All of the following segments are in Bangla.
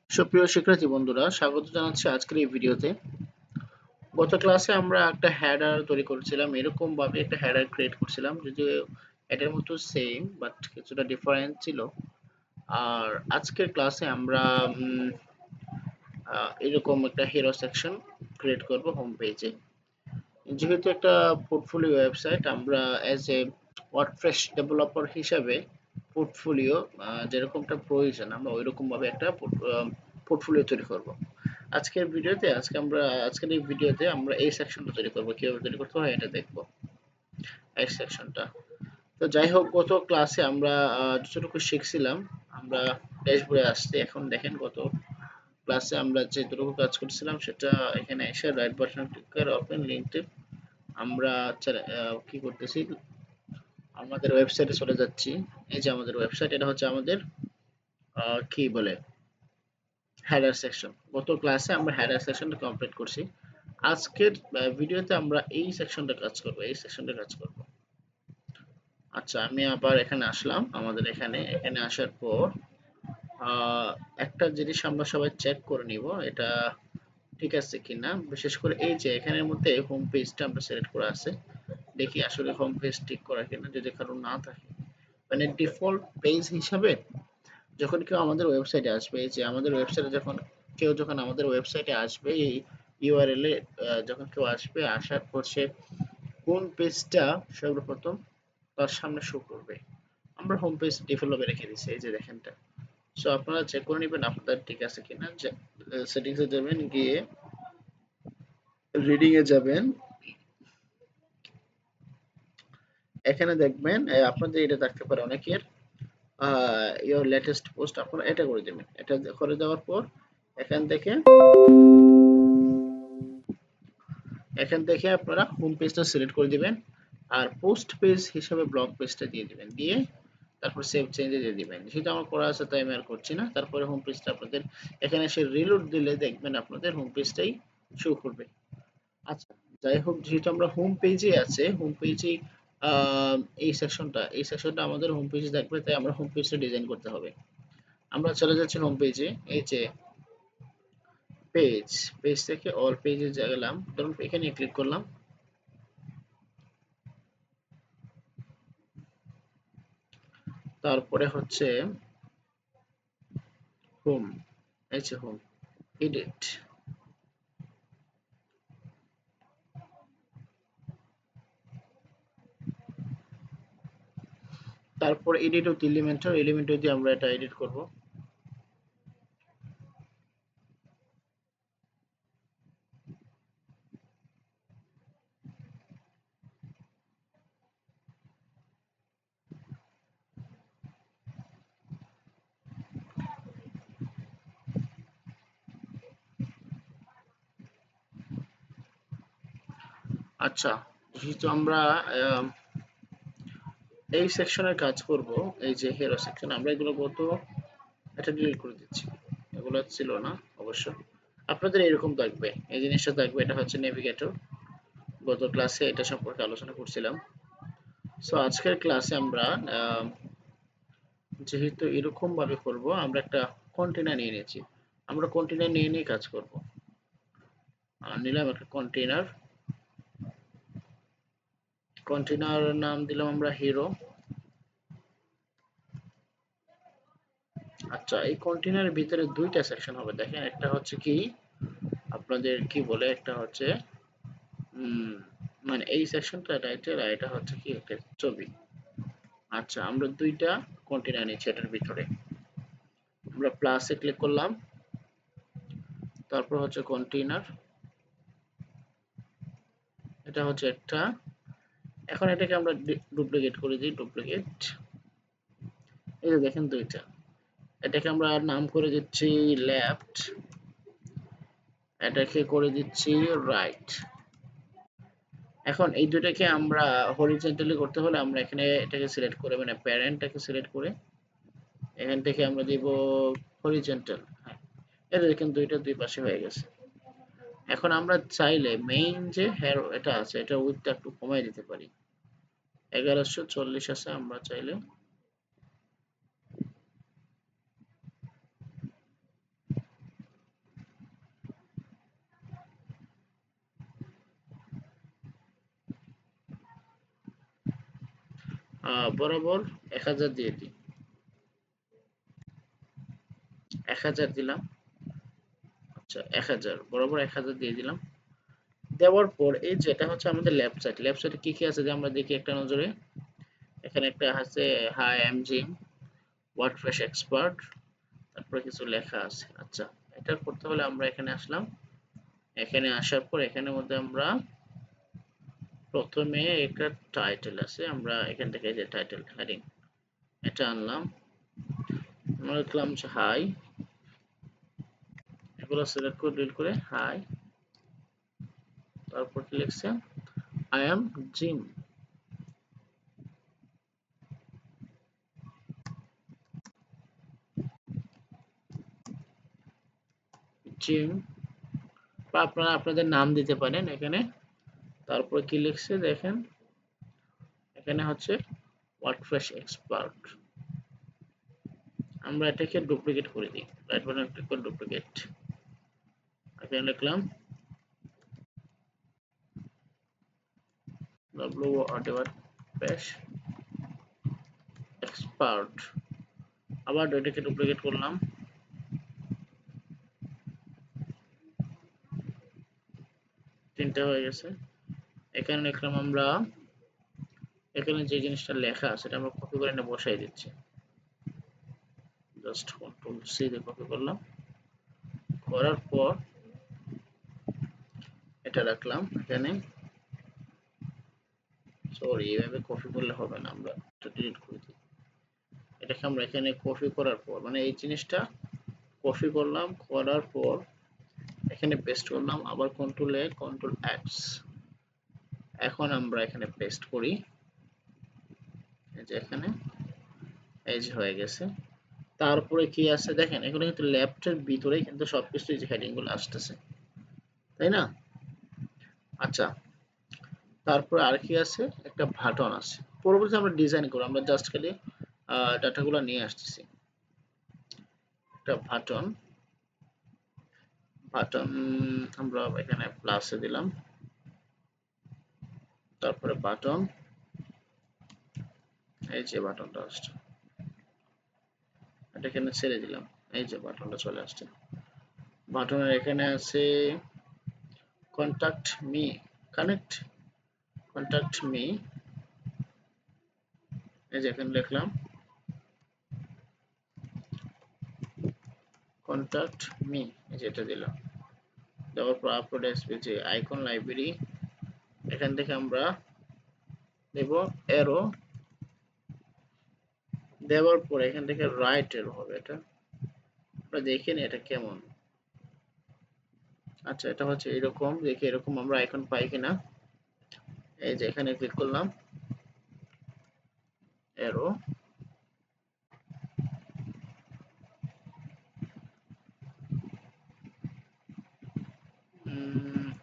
সুপ্রিয় শিক্ষার্থী বন্ধুরা, স্বাগত জানাচ্ছি আজকের এই ভিডিওতে। গত ক্লাসে আমরা একটা হেডার তৈরি করেছিলাম, এরকম ভাবে একটা হেডার ক্রিয়েট করছিলাম, যদিও এটার মতো সেম বাট কিছুটা ডিফারেন্ট ছিল। আর আজকের ক্লাসে আমরা এরকম একটা হিরো সেকশন ক্রিয়েট করব হোম পেজে। যেহেতু একটা পোর্টফোলিও ওয়েবসাইট, আমরা অ্যাজ এ ওয়ার্ডপ্রেস ডেভেলপার হিসাবে পোর্টফোলিও যেরকমটা প্রয়োজন আমরা ওইরকম ভাবে একটা পোর্টফোলিও তৈরি করব। আজকের এই ভিডিওতে আমরা এই সেকশনটা তৈরি করব, কিভাবে তৈরি করতে হয় এটা দেখব, এই সেকশনটা। তো যাই হোক, গত ক্লাসে আমরা যতটুকু শিখছিলাম, আমরা ড্যাশবোর্ডে আসতে এখন দেখেন গত ক্লাসে আমরা যেটুকু কাজ করছিলাম সেটা এখানে এসে রাইট বাটন ক্লিক করে ওপেন লিংকটি আমরা কি করতেছি, আমাদের ওয়েবসাইটে চলে যাচ্ছি। এই যে আমাদের ওয়েবসাইট, এটা হচ্ছে আমাদের কি বলে হেডার সেকশন। গত ক্লাসে আমরা হেডার সেকশনটা কমপ্লিট করছি। আজকের ভিডিওতে আমরা এই সেকশনটা কাজ করব। আচ্ছা, আমি আবার এখানে আসলাম। আমাদের এখানে আসার পর একটা জিনিস আমরা সবাই চেক করে নিব, এটা ঠিক আছে কিনা। বিশেষ করে এই যে এখানের মধ্যে হোম পেজটা আমরা সিলেক্ট করা আছে, দেখি আসলে হোম পেজ ঠিক করা কিনা। যদি কারো না থাকে, মানে ডিফল্ট পেজ হিসাবে যখন কেউ আমাদের ওয়েবসাইটে আসবে, এই যে আমাদের ওয়েবসাইটে যখন আমাদের ওয়েবসাইটে আসবে, এই ইউআরএল এ যখন কেউ আসবে, আসার পর সে কোন পেজটা সর্বপ্রথম তার সামনে শো করবে, আমরা হোম পেজ ডিফল্ট রেখে দিচ্ছি। এই যে দেখেনটা, সো আপনারা চেক করে নেবেন আপনাদের ঠিক আছে কিনা। সেটিংসে যাবেন, গিয়ে রিডিং এ যাবেন, এখানে দেখবেন আপনাদের এটা থাকতে পারে অনেকের ইওর লেটেস্ট পোস্ট, আপনারা এটা করে দেবেন। এটা করে দেওয়ার পর এখান থেকে আপনারা হোম পেজটা সিলেক্ট করে দিবেন, আর পোস্ট পেজ হিসেবে ব্লগ পেজটা দিয়ে দিবেন, দিয়ে তারপর সেভ চেঞ্জে দিয়ে দিবেন। সেটা আমার করা আছে তাই আমি আর করছি না। তারপরে হোম পেজটা আপনাদের এখানে এসে রিলোড দিলে দেখবেন আপনাদের হোম পেজটাই শো করবে। আচ্ছা, যাই হোক, যেহেতু আমরা হোম পেজে আছে, হোম পেজেই এই সেকশনটা আমাদের হোম পেজে থাকবে, তাই আমরা হোম পেজটা ডিজাইন করতে হবে। আমরা চলে যাচ্ছি হোম পেজে। এই যে পেজ, পেজ থেকে অল পেজে গেলাম, ধরুন এখানে ক্লিক করলাম। তারপরে হচ্ছে হোম, এই যে হোম, এডিট, তারপর এডিট উইথ এলিমেন্টর দিয়ে আমরা এটা এডিট করব। আচ্ছা, যেহেতু আমরা এই সেকশনের কাজ করব, এই যে হিরো সেকশন, আমরা এগুলো এটা ডিলিট করে দিচ্ছি, এগুলো ছিল না অবশ্য। আপনাদের এরকম থাকবে, এই জিনিসটা থাকবে, এটা হচ্ছে নেভিগেটর। গত ক্লাসে এটা সম্পর্কে আলোচনা করছিলাম। সো আজকের ক্লাসে আমরা যেহেতু এরকম ভাবে করব, আমরা একটা কন্টেনার নিয়ে নিয়েছি, আমরা কন্টেনার নিয়ে কাজ করব। নিলাম একটা কন্টেনার নাম দিলাম আমরা হিরো। আচ্ছা, এই কন্টেনারের ভিতরে দুইটা সেকশন হবে, দেখেন। একটা হচ্ছে কি আপনাদের কি বলে, একটা হচ্ছে মানে এই সেকশনটা টাইটেল, আর এটা হচ্ছে কি একটা ছবি। আচ্ছা, আমরা দুইটা কন্টেনার নিচ্ছি এটার ভিতরে। আমরা প্লাসে ক্লিক করলাম, তারপর হচ্ছে কন্টেনার, এটা হচ্ছে একটা। এখন এটাকে আমরা ডুপ্লিকেট করে দিই, ডুপ্লিকেট। এই যে দেখেন দুইটা, এটাকে আমরা নাম করে দিচ্ছি লেফট, এটাকে করে দিচ্ছি রাইট। এখন এই দুটাকে আমরা হরিজন্টালি করতে হলে আমরা এখানে এটাকে সিলেক্ট করে, মানে প্যারেন্টটাকে সিলেক্ট করে এখান থেকে আমরা দিব হরিজন্টাল। হ্যাঁ, এটা দেখেন দুইটা দুই পাশে হয়ে গেছে। এখন আমরা চাইলে মেইন যে হেয়ার এটা আছে, এটা উইডথটা একটু কমাই দিতে পারি। 1140 আছে, আমরা চাইলে বরাবর 1000 দিয়ে দিই, 1000 দিলাম। আচ্ছা 1000 বরাবর 1000 দিয়ে দিলাম। দেওয়ার পর এই যে এটা হচ্ছে আমাদের লেফট সাইড, লেফট সাইডে কি কি আছে যে আমরা দেখি একটা নজরে। এখানে একটা আছে hi I am gym WordPress expert, তারপরে কিছু লেখা আছে। আচ্ছা এটা করতে হলে আমরা এখানে আসলাম, এখানে আসার পর এখানের মধ্যে আমরা প্রথমে একটা টাইটেল আছে, আমরা এখান থেকে যে টাইটেল হেডিং এটা আনলাম, আমরা লিখলাম হাই, এগুলো সিলেক্ট করে ডিলিট করে হাই, তারপর কি লিখছে আই এম জিম, জিম, বা আপনারা আপনাদের নাম দিতে পারেন এখানে। তারপর কি লিখছে দেখেন, এখানে হচ্ছে ওয়ার্ডপ্রেস এক্সপার্ট। আমরা এটাকে ডুপ্লিকেট করে দিই, রাইট বাটন ক্লিক করে ডুপ্লিকেট, এখানে লিখলাম ওয়ার্ডপ্রেস এক্সপার্ট, আবার এটাকে ডুপ্লিকেট করলাম, তিনটা হয়ে গেছে। এখানে লিখলাম আমরা, এখানে যে জিনিসটা লেখা আছে সেটা আমরা কপি করে এনে বসাই দিচ্ছি, জাস্ট কন্ট্রোল সি দিয়ে কপি করলাম, করার পর এটা রাখলাম এখানে। সরি এইভাবে কপি করলে হবে না, আমরা এটা ডিলিট করে দিই। এটাকে আমরা এখানে কপি করার পর মানে এই জিনিসটা কপি করলাম, করার পর এখানে পেস্ট করলাম, আবার কন্ট্রোল এ কন্ট্রোল এক্স, এখন আমরা এখানে পেস্ট করি, এই যে এখানে এই যে হয়ে গেছে। তারপরে কি আছে দেখেন, এখানে কিন্তু লেফটের ভিতরেই কিন্তু সবকিছু এই যে হেডিং গুলো আসতেছে, তাই না? আচ্ছা তারপরে আর কি আছে, একটা বাটন আছে, পরবর্তী আমরা ডিজাইন করব, আমরা জাস্ট খালি ডাটাগুলো নিয়ে আসতেছি। একটা বাটন, বাটন আমরা এখানে প্লাসে দিলাম, তারপরে বাটন, এই যে বাটনটা আসছে এটা এখানে ছেড়ে দিলাম, এই যে বাটনটা চলে আসছে। বাটনের এখানে আছে contact me, connect, contact me, এই যে এখানে লিখলাম কন্টাক্ট মি, এই যে এটা দিলাম। দেওয়ার পর আপলোড এসপিজি আইকন লাইব্রেরি, এখান থেকে আমরা দেব অ্যারো, দেওয়ার পর এখান থেকে রাইট অ্যারো হবে, এটা আমরা দেখে নিই এটা কেমন। আচ্ছা এটা হচ্ছে এরকম, দেখি এরকম আমরা আইকন পাই কিনা। এই যে এখানে ক্লিক করলাম অ্যারো,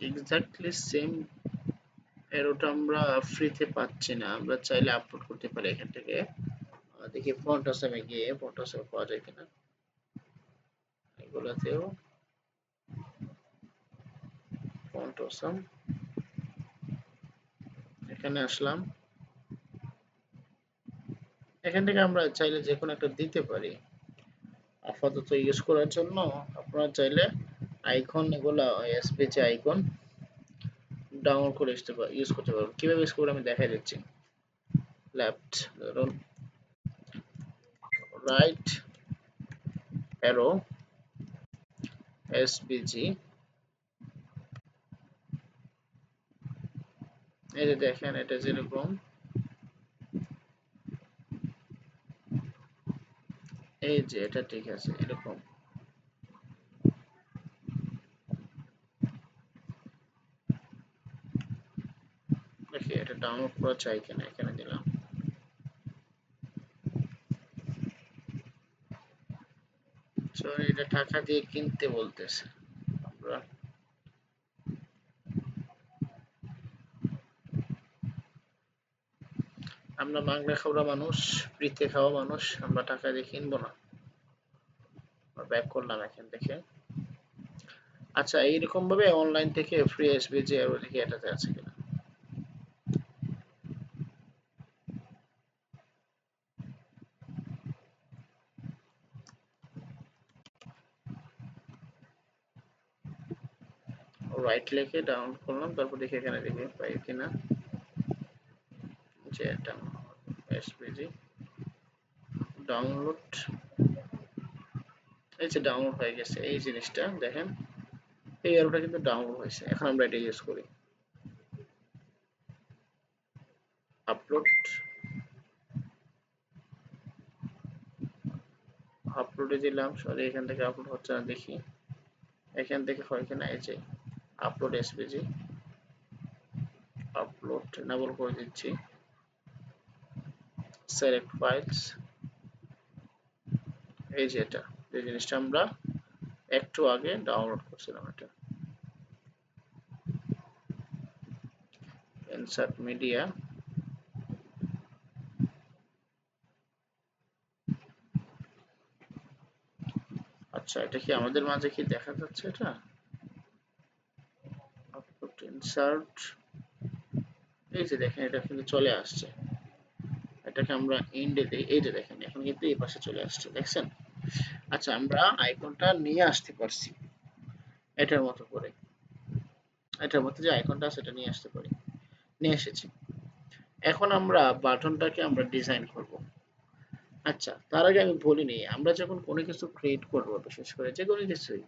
এক্স্যাক্টলি সেম অ্যারোটা আমরা ফ্রিতে পাচ্ছি না, আমরা চাইলে আপলোড করতে পারি এখান থেকে। দেখি ফন্ট আসামে গিয়ে ফন্ট আসামে পাওয়া যায় কিনা, এগুলাতেও ফন্ট আসাম, এখানে আসলাম, এখান থেকে আমরা চাইলে যে কোনো একটা দিতে পারি আপাতত ইউজ করার জন্য। আপনারা চাইলে আইকন এগুলা এসপিজি আইকন ডাউনলোড করে ইউজ করতে পারবেন, কিভাবে ইউজ করবেন আমি দেখাই দিচ্ছি। লেফট ধরুন, রাইট অ্যারো এসপিজি, এই যে দেখেন এটা যেরকম, এই যে এটা ঠিক আছে এরকম। দেখি এটা ডাউনলোড করা চাই কিনা, এখানে দিলাম। সরি এটা টাকা দিয়ে কিনতে বলতেছে, আমরা আমরা বাংলা খাওয়া মানুষ, ফ্রিতে খাওয়া মানুষ, আমরা টাকা দিয়ে কিনবো না। ব্যাক করলাম এখান থেকে। আচ্ছা এইরকম ভাবে অনলাইন থেকে ফ্রি আসবে যে আরো দেখি এটাতে আছে কিনা। রাইট লিখে ডাউনলোড করলাম, তারপর দেখি এখানে দেখি পাই কিনা, যে এটা এসপিজি ডাউনলোড, এই যে ডাউনলোড হয়ে গেছে এই জিনিসটা দেখেন, এই অ্যারোটা কিন্তু ডাউনলোড হয়েছে। এখন আমরা এটা ইউজ করি, আপলোড, আপলোডে দিলাম, সরি এখান থেকে আপলোড হচ্ছে না, দেখি এখান থেকে হয় কিনা, এই যে আপলোড এসপিজি, আপলোড এনেবল করে দিচ্ছি, সিলেক্ট ফাইলস, এই যে এটা যে জিনিসটা আমরা একটু আগে ডাউনলোড করছিলাম, এটা ইনসার্ট মিডিয়া, আচ্ছা এটা কি আমাদের মাঝে কি দেখা যাচ্ছে, এটা আপলোড ইনসার্ট, এই যে দেখেন এটা কিন্তু চলে আসছে, এটাকে আমরা এন্ডে দিই, এই যে দেখেন এখন কিন্তু এই পাশে চলে আসছে, দেখছেন? আচ্ছা আমরা আইকনটা নিয়ে আসতে পারছি এটার মতো করে, এটার মধ্যে যে আইকনটা সেটা নিয়ে আসতে পারি, নিয়ে এসেছি। এখন আমরা বাটনটাকে আমরা ডিজাইন করব। আচ্ছা তার আগে আমি বলিনি, আমরা যখন কোনো কিছু ক্রিয়েট করব, বিশেষ করে যে কোনো কিছুই,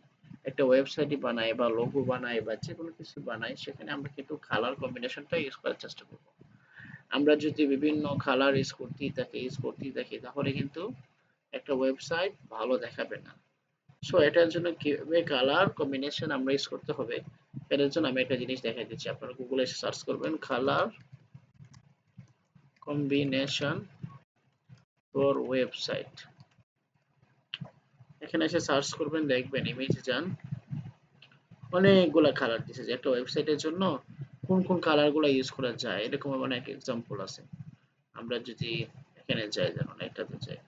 একটা ওয়েবসাইটই বানাই বা লোগো বানাই বা যে কোনো কিছু বানাই, সেখানে আমরা কিন্তু কালার কম্বিনেশনটা ইউজ করার চেষ্টা করব। আমরা যদি বিভিন্ন কালার ইউজ করতেই থাকি তাহলে কিন্তু একটা ওয়েবসাইট ভালো দেখাবে না। সো এটার জন্য কিভাবে কালার কম্বিনেশন আমরা ইউজ করতে হবে, এটার জন্য আমি একটা জিনিস দেখাই দিচ্ছি। আপনারা গুগলে এসে সার্চ করবেন কালার কম্বিনেশন ফর ওয়েবসাইট, এখানে এসে সার্চ করবেন, দেখবেন ইমেজে যান, অনেকগুলা কালার দিছে যে একটা ওয়েবসাইটের জন্য কোন কোন কালার গুলা ইউজ করা যায়, এরকম অনেক এক্সাম্পল আছে। আমরা যদি এখানে যাই, দেখুন এটাতে যাই,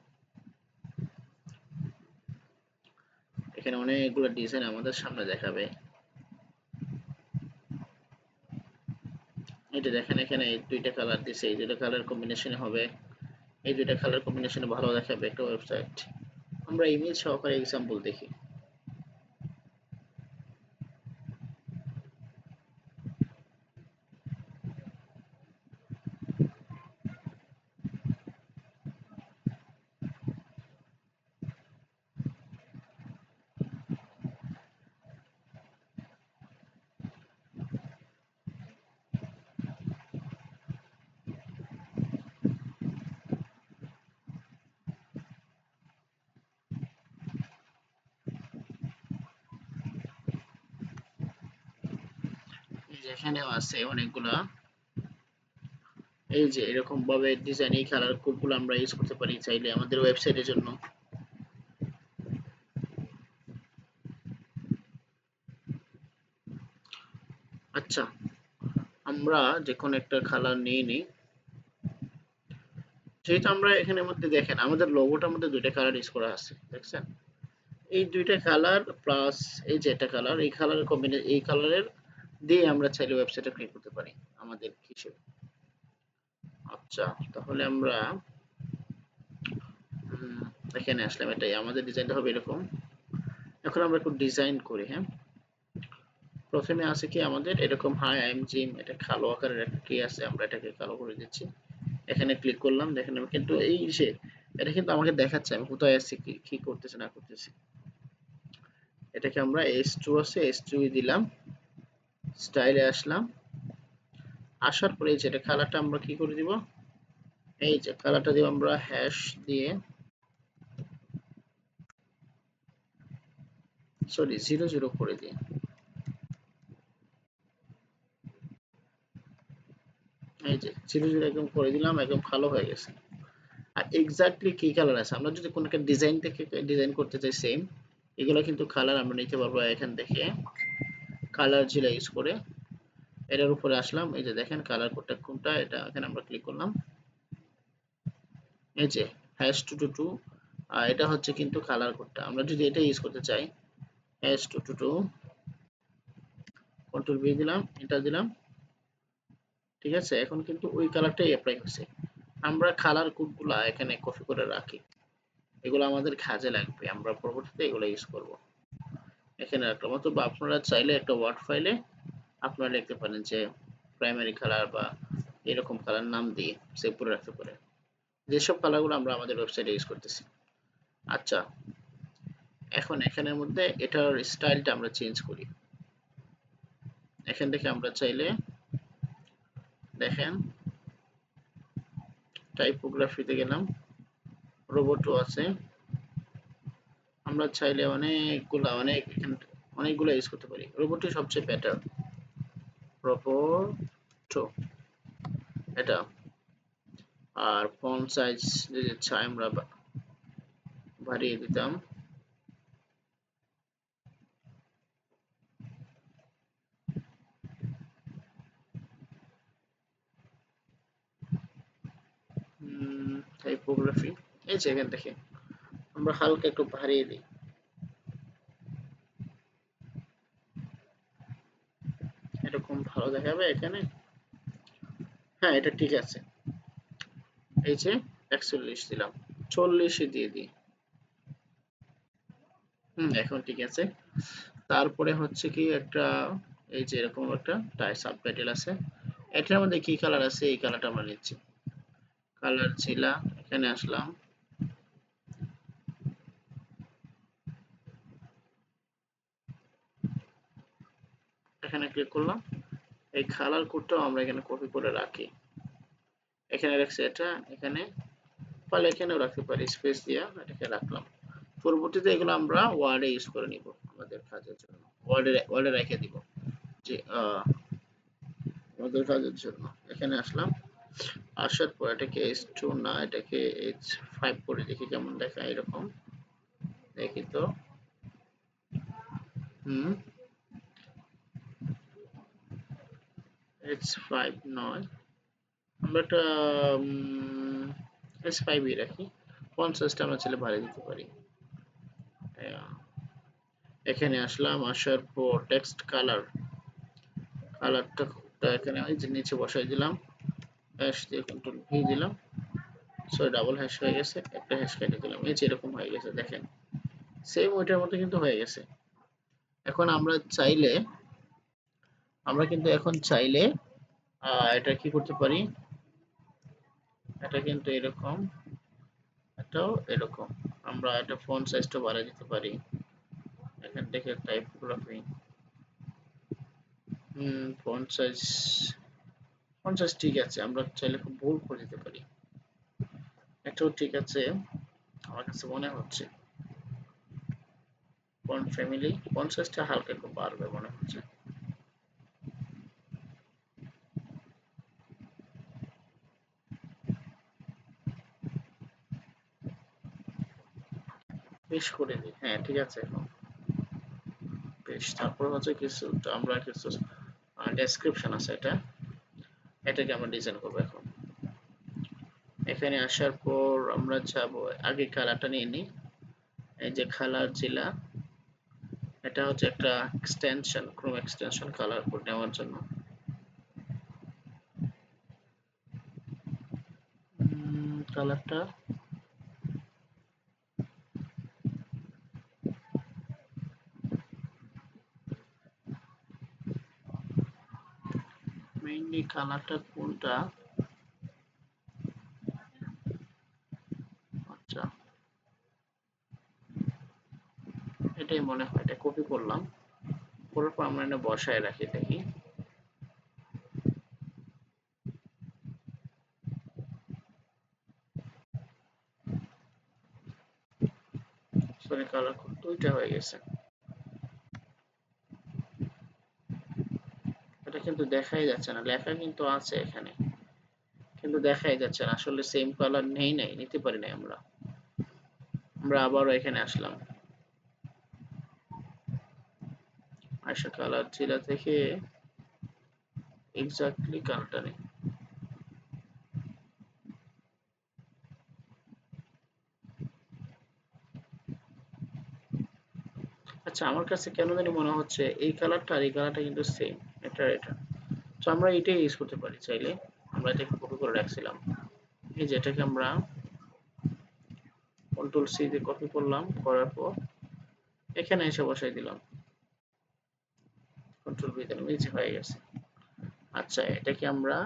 এখানে অনেকগুলো ডিজাইন আমাদের সামনে দেখাবে। এটা দেখেন এখানে এই দুইটা কালার দিছে, এই দুইটা কালার কম্বিনেশনে হবে, এই দুইটা কালার কম্বিনেশনে ভালো দেখাবে একটা ওয়েবসাইট। আমরা ইমেজ সহকারে এক্সাম্পল দেখি। এই যে এখানেও আছে অনেকগুলা, এই যে এরকম ভাবে ডিজাইন, এই কালার কোডগুলো আমরা ইউজ করতে পারি চাইলে আমাদের ওয়েবসাইটের জন্য। আচ্ছা আমরা যে কোনো একটা কালার নিয়ে নিই, যেহেতু আমরা এখানের মধ্যে দেখেন আমাদের লোগোটার মধ্যে দুইটা কালার ইউজ করা আছে, দেখছেন? এই দুইটা কালার প্লাস এই যে একটা কালার, এই কালারের কম্বিনেশন, এই কালারের দিয়ে আমরা চাইলে ওয়েবসাইটটা ক্রিয়েট করতে পারি আমাদের হিসেবে। আচ্ছা তাহলে আমরা এখানে আসলাম, এটাই আমাদের ডিজাইনটা হবে এরকম। এখন আমরা একটু ডিজাইন করি, হ্যাঁ। প্রথমে আছে কি আমাদের এরকম হাই আই এম জিম, এটা কালো আকারের একটা কি আছে, আমরা এটাকে কালো করে দিচ্ছি। এখানে ক্লিক করলাম, দেখেন আমি কিন্তু এই যে এটা কিন্তু আমাকে দেখাচ্ছে আমি কোথায় আছি, কি কি করতেছি না করতেছি। এটাকে আমরা S2 আছে S2 দিলাম, স্টাইলে আসলাম, আসার পরে এই যে এটা কালারটা আমরা কি করে দিব, এই যে কালারটা দিব আমরা হ্যাশ দিয়ে, সরি 00 করে দিই, এই যে 00 একদম করে দিলাম, একদম কালো হয়ে গেছে। আর এক্স্যাক্টলি কি কালার আছে, আমরা যদি কোনো একটা ডিজাইন থেকে ডিজাইন করতে চাই সেম, এগুলো কিন্তু কালার আমরা নিতে পারবো এখান থেকে, কালার জিলা ইউজ করে এটার উপরে আসলাম, এই যে দেখেন কালার কোডটা কোনটা, এটা এখানে আমরা ক্লিক করলাম, এই যে #222, আর এটা হচ্ছে কিন্তু কালার কোডটা। আমরা যদি এটা ইউজ করতে চাই #222, কন্ট্রোল ভি দিলাম, এন্টার দিলাম, ঠিক আছে? এখন কিন্তু ওই কালারটাই অ্যাপ্লাই হচ্ছে। আমরা কালার কোডগুলা এখানে কপি করে রাখি, এগুলো আমাদের কাজে লাগবে, আমরা পরবর্তীতে এগুলো ইউজ করব। এখানে রাখলাম, অথবা আপনারা চাইলে একটা ওয়ার্ড ফাইলে আপনারা লিখতে পারেন যে প্রাইমারি কালার বা এরকম কালার নাম দিয়ে সেভ করে রাখতে পারেন। যেসব কালারগুলো আমরা আমাদের ওয়েবসাইটে ইউজ করতেছি। আচ্ছা, এখন এখানের মধ্যে এটার স্টাইলটা আমরা চেঞ্জ করি। এখান থেকে আমরা চাইলে দেখেন টাইপোগ্রাফিতে গেলাম, রোবটও আছে। আমরা চাইলে অনেকগুলো ইউজ করতে পারি। রোবটই সবচেয়ে বেটার। রোবটো এটা। আর ফন্ট সাইজ যদি চাই আমরা বাড়িয়ে দিতাম। টাইপোগ্রাফি এই যে এখান থেকে আমরা হালকা একটু বাড়িয়ে দিই। এরকম ভালো দেখাবে এখানে। হ্যাঁ, এটা ঠিক আছে। এই যে ৪১ দিলাম, ৪০ দিয়ে দিই। এখন ঠিক আছে। তারপরে হচ্ছে কি একটা, এই যে এরকম একটা সাবটাইটেল আছে। এটার মধ্যে কি কালার আছে এই কালারটা আমরা নিচ্ছি। কালার ছিল, এখানে আসলাম। এখানে ক্লিক করলাম। এই কালার কোডটাও আমরা এখানে কপি করে রাখি। এখানে রাখছি এটা, এখানে পারলে এখানেও রাখতে পারি, স্পেস দিয়া এটাকে রাখলাম। পরবর্তীতে এগুলো আমরা ওয়ার্ডে ইউজ করে নিব আমাদের কাজের জন্য। ওয়ার্ডে রেখে দিব যে আমাদের কাজের জন্য। এখানে আসলাম, আসার পর এটাকে H2 না, এটাকে H5 করে দেখি কেমন দেখায়। এরকম দেখি তো। হুম H5 নয়, আমরা একটা H5 ই রাখি। ফন্ট সাইজটা আমরা চাইলে বাড়িয়ে দিতে পারি। এখানে আসলাম, আসার পর টেক্সট কালার, কালারটা এখানে ওই যে নিচে বসাই দিলাম, হ্যাশ দিয়ে কন্ট্রোল ভি দিলাম। সরি, ডাবল হ্যাশ হয়ে গেছে, একটা হ্যাশ কেটে দিলাম। এই যে এরকম হয়ে গেছে দেখেন, সেম ওইটার মতো কিন্তু হয়ে গেছে। এখন আমরা কিন্তু এখন চাইলে এটা কি করতে পারি, এটা কিন্তু এরকম, এটাও এরকম। আমরা এটা ফন্ট সাইজটা বাড়িয়ে দিতে পারি। এখান থেকে typography, font size, font size ঠিক আছে, আমরা চাইলে খুব বোল্ড করে দিতে পারি। এটাও ঠিক আছে আমার কাছে মনে হচ্ছে। ফন্ট ফ্যামিলি, ফন্ট সাইজটা হালকা একটু বাড়বে মনে হচ্ছে। বেশ করে দিই, হ্যাঁ ঠিক আছে এখন। বেশ, তারপর হচ্ছে আমরা কিছু ডেসক্রিপশন আছে, এটাকে আমরা ডিজাইন করবো এখন। এখানে আসার পর আমরা যাব, আগে কালারটা নিয়ে নিই। এই যে কালার জিলা, এটা হচ্ছে একটা extension, Chrome extension colour code নেওয়ার জন্য। কালারটা মেইনলি কালারটা কোনটা, আচ্ছা এটাই মনে হয়, এটা কপি করলাম, করার পর আমরা এটা বসায় রাখি দেখি। সরি, কালার কোড দুইটা হয়ে গেছে। এটা কিন্তু দেখাই যাচ্ছে না, লেখা কিন্তু আছে এখানে, কিন্তু দেখাই যাচ্ছে না। আসলে সেম কালার নাই, নিতে পারি নাই আমরা। আমরা আবারও এখানে আসলাম, আইসা কালার জেলা থেকে এক্স্যাক্টলি কালারটা নেই। আচ্ছা, আমার কাছে কেন জানি মনে হচ্ছে এই কালারটা আর এই কালারটা কিন্তু সেম, এটা। তো আমরা এটাই ইউজ করতে পারি চাইলে। আমরা এটাকে কপি করে রাখছিলাম, এই যে এটাকে আমরা কন্ট্রোল সি দিয়ে কপি করলাম, করার পর এখানে এসে বসাই দিলাম। কন্ট্রোল ভি দিলাম, এই যে হয়ে গেছে। আচ্ছা এটাকে আমরা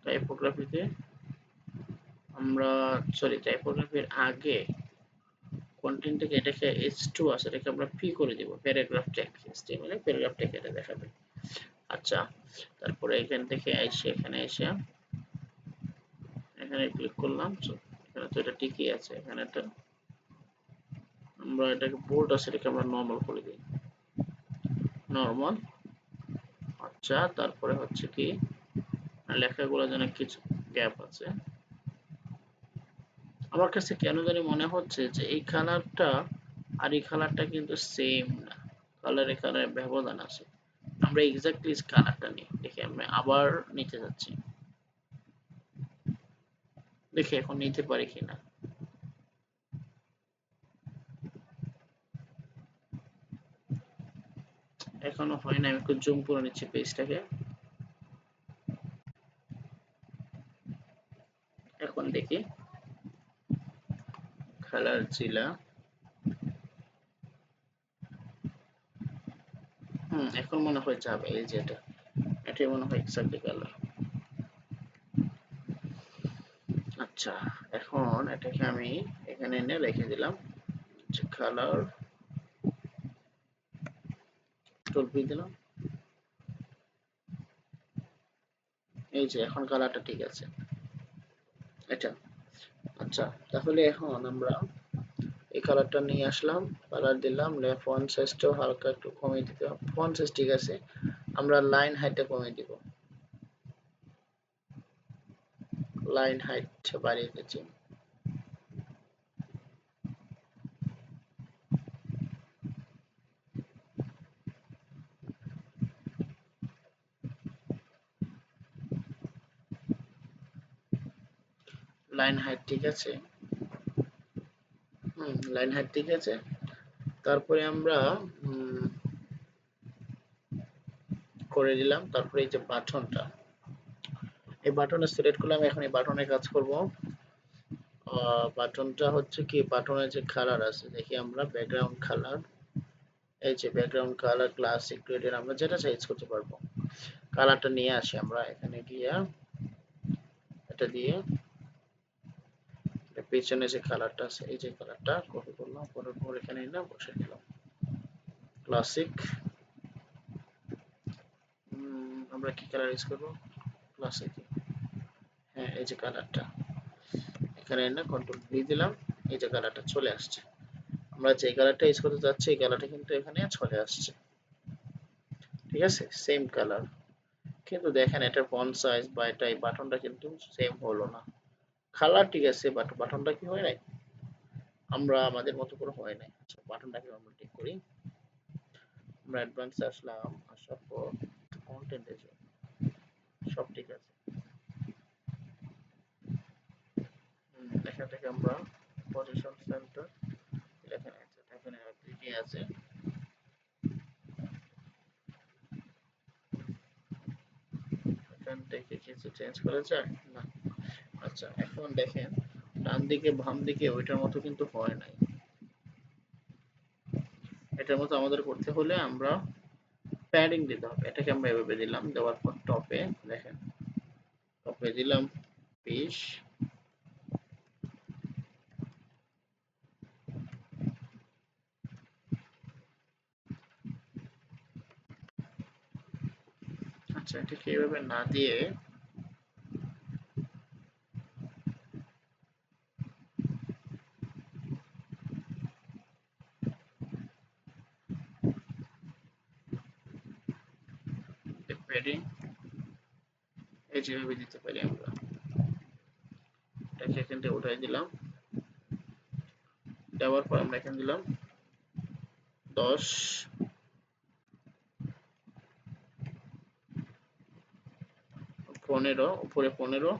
টাইপোগ্রাফিতে আমরা সরি টাইপোগ্রাফির আগে কন্টেন্ট থেকে এটাকে H2 আছে এটাকে আমরা পি করে দিব, paragraph text HTML a paragraph text এটা দেখাবে। আচ্ছা তারপরে এখান থেকে এসে এখানে এসে এখানে ক্লিক করলাম, এখানে তো এটা ঠিকই আছে, এখানে তো আমরা এটাকে বোল্ড আছে এটাকে আমরা নরমাল করে দিই, নরমাল। আচ্ছা তারপরে হচ্ছে কি লেখাগুলো যেন কিছু গ্যাপ আছে। আমার কাছে কেন জানি মনে হচ্ছে যে এই কালারটা আর এই কালারটা কিন্তু সেম না, কালারে কালারে ব্যবধান আছে। আমরা এক্স্যাক্টলি কালারটা নিই, দেখি আমি আবার নিতে যাচ্ছি, দেখি এখন নিতে পারি কিনা। এখনো হয় না, আমি একটু জুম করে নিচ্ছি পেজটাকে। এখন দেখি কালার জিলা, এখন মনে হয় যাবে, এই যে এটাই মনে হয় এক্স্যাক্টলি কালার। আচ্ছা এখন এটাকে আমি এখানে এনে রেখে দিলাম, যে কালার টুলপি দিলাম, এই যে এখন কালারটা ঠিক আছে এটা। আচ্ছা তাহলে এখন আমরা এই কালারটা নিয়ে আসলাম, কালার দিলাম, ফন্ট সাইজটাও হালকা একটু কমিয়ে দিতে হবে, ফন্ট সাইজ ঠিক আছে, আমরা লাইন হাইটটা কমিয়ে দিব, লাইন হাইট বাড়িয়ে দিচ্ছি। লাইন হাইট ঠিক আছে, লাইন হাইট ঠিক আছে। তারপরে আমরা করে দিলাম, তারপরে এই যে বাটনটা, এই বাটনে সিলেক্ট করলাম, এখন এই বাটনে কাজ করব। বাটনটা হচ্ছে কি, বাটনের যে কালার আছে দেখি আমরা ব্যাকগ্রাউন্ড কালার, এই যে ব্যাকগ্রাউন্ড কালার ক্লাসিক গ্রেডের আমরা যেটা চেঞ্জ করতে পারবো। কালারটা নিয়ে আসি আমরা এখানে গিয়া, এটা দিয়ে পেছনে যে কালারটা আছে এই যে কালারটা কপি করলাম, করার পর এখানে এনে বসে দিলাম ক্লাসিক। আমরা কি কালার ইউজ করবো, ক্লাসিক, হ্যাঁ এই যে কালারটা, এখানে এনে কন্ট্রোল ভি দিলাম, এই যে কালারটা চলে আসছে। আমরা যে কালারটা ইউজ করতে যাচ্ছি এই কালারটা কিন্তু এখানে চলে আসছে, ঠিক আছে সেম কালার। কিন্তু দেখেন এটার ফন্ট সাইজ বা এটা এই বাটনটা কিন্তু সেম হলো না। কালার ঠিক আছে বাট বাটনটা কি হয় নাই, আমরা আমাদের মতো করে হয় নাই। আচ্ছা বাটনটাকে আমরা ঠিক করি, আমরা অ্যাডভান্স আসলাম, আসার পর কন্টেন্টে যাই, সব ঠিক আছে। এখান থেকে আমরা পজিশন সেন্টার এখানে আছে, এখানে ঠিকই আছে। এখান থেকে কিছু চেঞ্জ করা যায় না। আচ্ছা এখন দেখেন ডান দিকে বাম দিকে ওইটার মতো কিন্তু হয় নাই, এটার মতো আমাদের করতে হলে আমরা প্যাডিং দিতে হবে। এটাকে আমরা এভাবে দিলাম, দেওয়ার পর টপে দেখেন, টপে দিলাম 20, আচ্ছা এটাকে এভাবে না দিয়ে প্যাডিং এই যেভাবে দিতে পারি আমরা, এটাকে এখান থেকে উঠাই দিলাম, দেওয়ার পর আমরা এখানে দিলাম 10, 15, উপরে 15,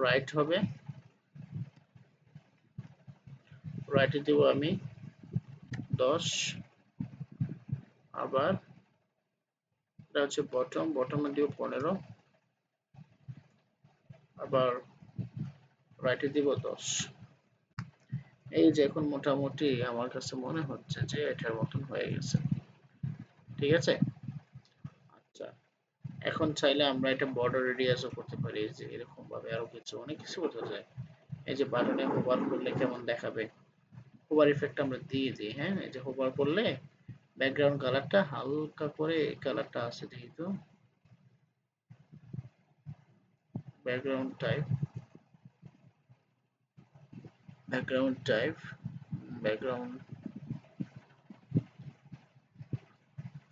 রাইট হবে, রাইটে দেব আমি 10, আবার এটা হচ্ছে বটম, বটমে দিব 15, আবার রাইটে দিব 10। এই যে এখন মোটামুটি আমার কাছে মনে হচ্ছে যে এটার মতন হয়ে গেছে। ঠিক আছে? আচ্ছা, এখন চাইলে আমরা এটা বর্ডার রেডিয়াসও করতে পারি, এই যে এরকম ভাবে আরো কিছু অনেক কিছু করতে চাই। এই যে বাটনে হোভার করলে কেমন দেখাবে, হোভার ইফেক্ট আমরা দিয়ে দিই। হ্যাঁ, এই যে হোভার করলে ব্যাকগ্রাউন্ড কালারটা হালকা করে এই কালারটা আছে, যেহেতু background type, background type, background,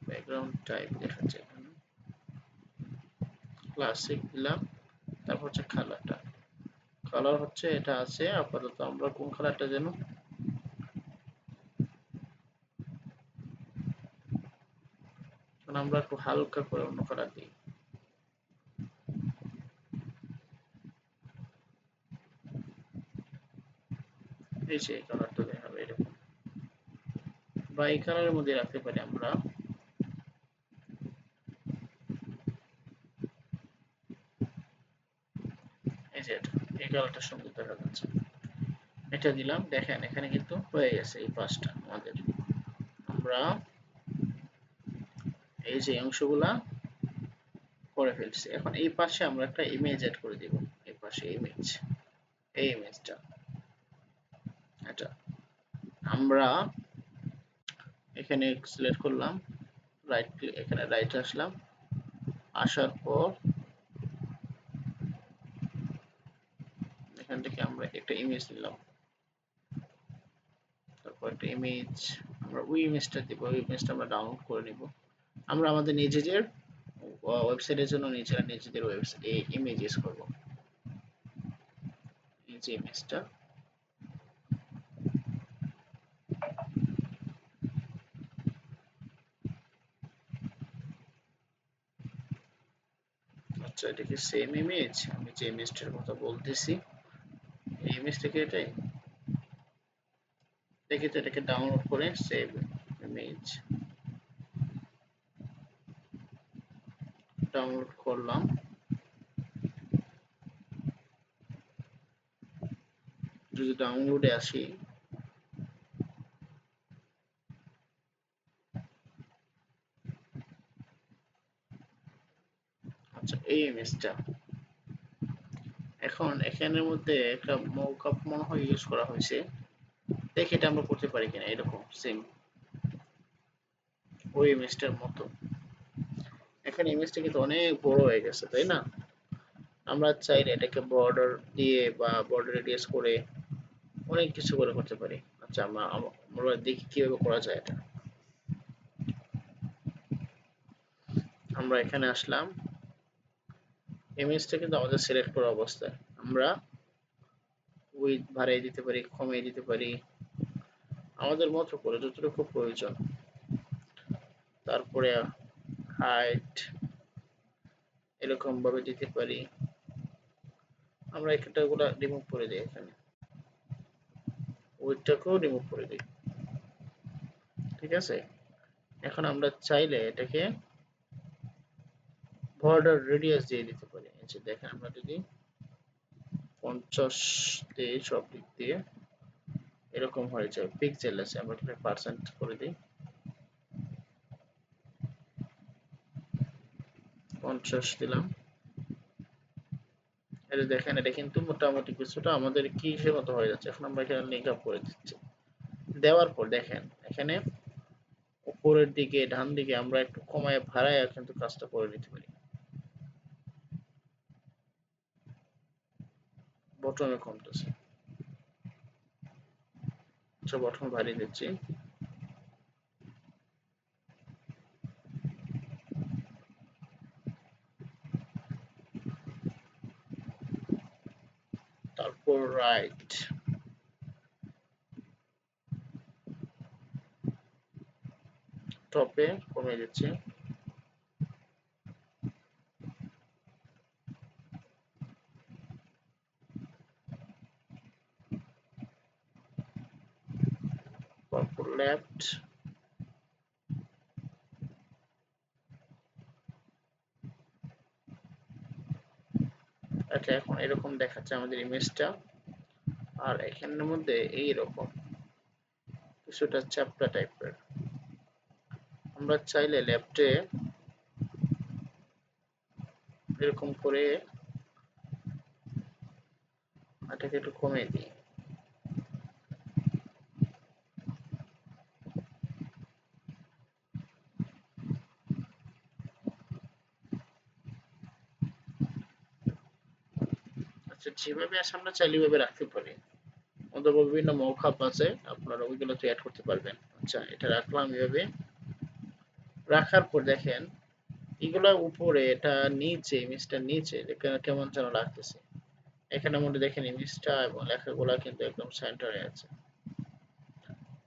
background type দেখাচ্ছে এখানে, ক্লাসিক দিলাম। তারপর হচ্ছে কালারটা, কালার হচ্ছে এটা আছে আপাতত। আমরা কোন কালারটা যেন, কারণ আমরা একটু হালকা করে অন্য কালার দিই। এই যে এই কালারটা দেখাবে এরকম, বা এই কালারের মধ্যে রাখতে পারি আমরা। এই যে এটা, এই কালারটা সুন্দর দেখা যাচ্ছে, এটা দিলাম। দেখেন এখানে কিন্তু হয়ে গেছে এই পাঁচটা আমাদের। আমরা এই যে অংশগুলা করে ফেলছি, এখন এই পাশে আমরা একটা ইমেজ অ্যাড করে দিব। এই পাশে ইমেজ, এই ইমেজটা, এটা আমরা এখানে সিলেক্ট করলাম, রাইট ক্লিক, এখানে রাইট আসলাম, আসার পর এখান থেকে আমরা একটা ইমেজ নিলাম, তারপর একটা ইমেজ, আমরা ওই ইমেজটা দিব, ওই ইমেজটা আমরা ডাউনলোড করে নিব। আমরা আমাদের নিজেদের ওয়েবসাইটের জন্য নিজেরা নিজেদের ওয়েবসাইট ইমেজ ইউজ করব। এই যে ইমেজটা, আচ্ছা এটা কি সেম ইমেজ? আমি যে ইমেজটার কথা বলতেছি এই ইমেজ থেকে, এটাই দেখি তো, এটাকে ডাউনলোড করে সেভ ইমেজ ডাউনলোড করলাম। যদি ডাউনলোডে আসি, আচ্ছা এই ইমেজটা, এখন এখানের মধ্যে একটা মকআপ মনে হয় ইউজ করা হয়েছে, দেখি এটা আমরা করতে পারি কিনা এরকম সেম ওই ইমেজটার মতো। এখানে ইমেজটা কিন্তু অনেক বড় হয়ে গেছে, তাই না? আমরা চাইলে এটাকে বর্ডার দিয়ে বা বর্ডার রেডিয়াস করে অনেক কিছু করে করতে পারি। আচ্ছা আমরা দেখি কিভাবে করা যায় এটা। আমরা এখানে আসলাম, ইমেজটা কিন্তু আমাদের সিলেক্ট করা অবস্থায়, আমরা উইডথ বাড়িয়ে দিতে পারি, কমিয়ে দিতে পারি আমাদের মতো করে যতটুকু প্রয়োজন। তারপরে হাইট এরকম ভাবে দিতে পারি। আমরা এটাগুলা রিমুভ করে দিই, এখানে উইডথটাকেও রিমুভ করে দিই। ঠিক আছে, এখন আমরা চাইলে এটাকে বর্ডার রেডিয়াস দিয়ে দিতে পারি। এই যে দেখেন, আমরা যদি 50 দিয়ে সব দিক দিয়ে এরকম হয়ে যায়, পিক্সেল আছে, আমরা এখানে পার্সেন্ট করে দিই, 50 দিলাম। এই যে দেখেন, এটা কিন্তু মোটামুটি কিছুটা আমাদের কিসের মতো হয়ে যাচ্ছে। এখন আমরা এখানে লিঙ্ক আপ করে দিচ্ছি, দেওয়ার পর দেখেন এখানে উপরের দিকে ডান দিকে আমরা একটু কমায় ভাড়ায় কিন্তু কাজটা করে নিতে পারি। বটমে কমতেছে, আচ্ছা বটম বাড়িয়ে দিচ্ছি। তারপর রাইট, টপে কমিয়ে দিচ্ছি। তারপর লেফট, আচ্ছা এখন এরকম দেখাচ্ছে আমাদের ইমেজটা। আর এখানের মধ্যে এইরকম কিছুটা চ্যাপ্টা টাইপের আমরা চাইলে লেফটে এরকম করে এটাকে একটু কমিয়ে দিই। আচ্ছা, যেভাবে আছে আমরা চাইলে ওইভাবে রাখতে পারি, অথবা বিভিন্ন মৌখাপ আছে আপনারা ওইগুলোতে অ্যাড করতে পারবেন। আচ্ছা, এটা রাখলাম এভাবে। রাখার পর দেখেন এগুলা উপরে, এটা নিচে, ইমেজটা নিচে কেমন যেন লাগতেছে। এখানের মধ্যে দেখেন ইমেজটা এবং লেখাগুলা কিন্তু একদম সেন্টারে আছে।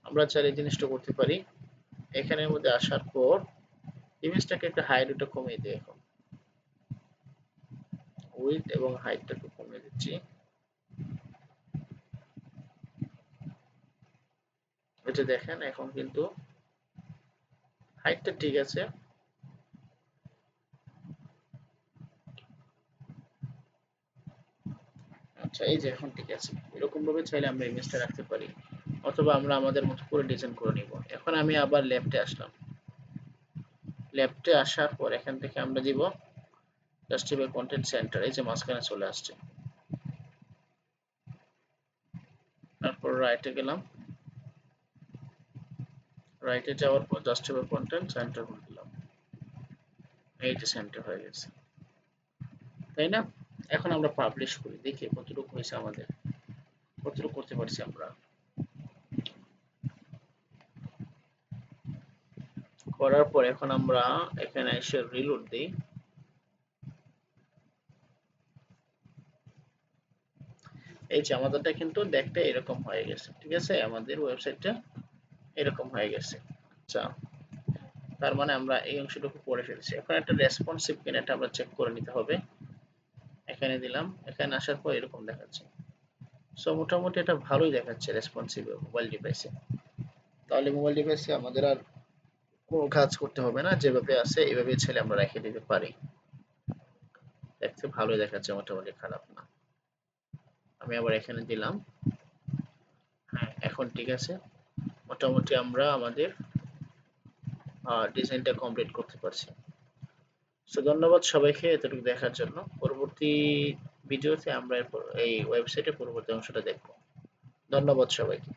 আমরা চাইলে এই জিনিসটা করতে পারি। এখানের মধ্যে আসার পর ইমেজটাকে একটু হাইট ওটা কমিয়ে দিই। এখন উইডথ এবং হাইটটা একটু কমিয়ে দিচ্ছি। এটা দেখেন এখন কিন্তু হাইটটা ঠিক আছে। আচ্ছা, এই যে এখন ঠিক আছে। এরকম ভাবে চাইলে আমরা ইমেজটা রাখতে পারি, অথবা আমরা আমাদের মতো করে ডিজাইন করে নিব। এখন আমি আবার লেফটে আসলাম। লেফটে আসার পর এখান থেকে আমরা দিব জাস্টিফাই কন্টেন্ট সেন্টার, এই যে মাঝখানে চলে আসছে। তারপর রাইটে গেলাম। রাইটে যাওয়ার পর জাস্টিফাই কন্টেন্ট সেন্টার করে দিলাম। এই যে সেন্টার হয়ে গেছে, তাই না? এখন আমরা পাবলিশ করি, দেখি কতটুকু হয়েছে আমাদের, কতটুকু করতে পারছি আমরা। করার পর এখন আমরা এখানে এসে রিলোড দিই। এই যে আমাদেরটা কিন্তু দেখতে এরকম হয়ে গেছে, ঠিক আছে? আমাদের ওয়েবসাইটটা এরকম হয়ে গেছে। আচ্ছা, তার মানে আমরা এই অংশটুকু করে ফেলছি। এখন একটা রেসপন্সিভ কিনা এটা আমরা চেক করে নিতে হবে। এখানে দিলাম, এখানে আসার পর এরকম দেখাচ্ছে। সো মোটামুটি এটা ভালোই দেখাচ্ছে রেসপন্সিভ মোবাইল ডিভাইসে। তাহলে মোবাইল ডিভাইসে আমাদের আর কোনো কাজ করতে হবে না, যেভাবে আছে এভাবে ছেলে আমরা রেখে দিতে পারি। দেখতে ভালোই দেখাচ্ছে, মোটামুটি খারাপ না। আমি আবার এখানে দিলাম। হ্যাঁ, এখন ঠিক আছে। মোটামুটি আমরা আমাদের ডিজাইনটা কমপ্লিট করতে পারছি। সো ধন্যবাদ সবাইকে এতটুকু দেখার জন্য। পরবর্তী ভিডিওতে আমরা এই ওয়েবসাইটের পরবর্তী অংশটা দেখব। ধন্যবাদ সবাইকে।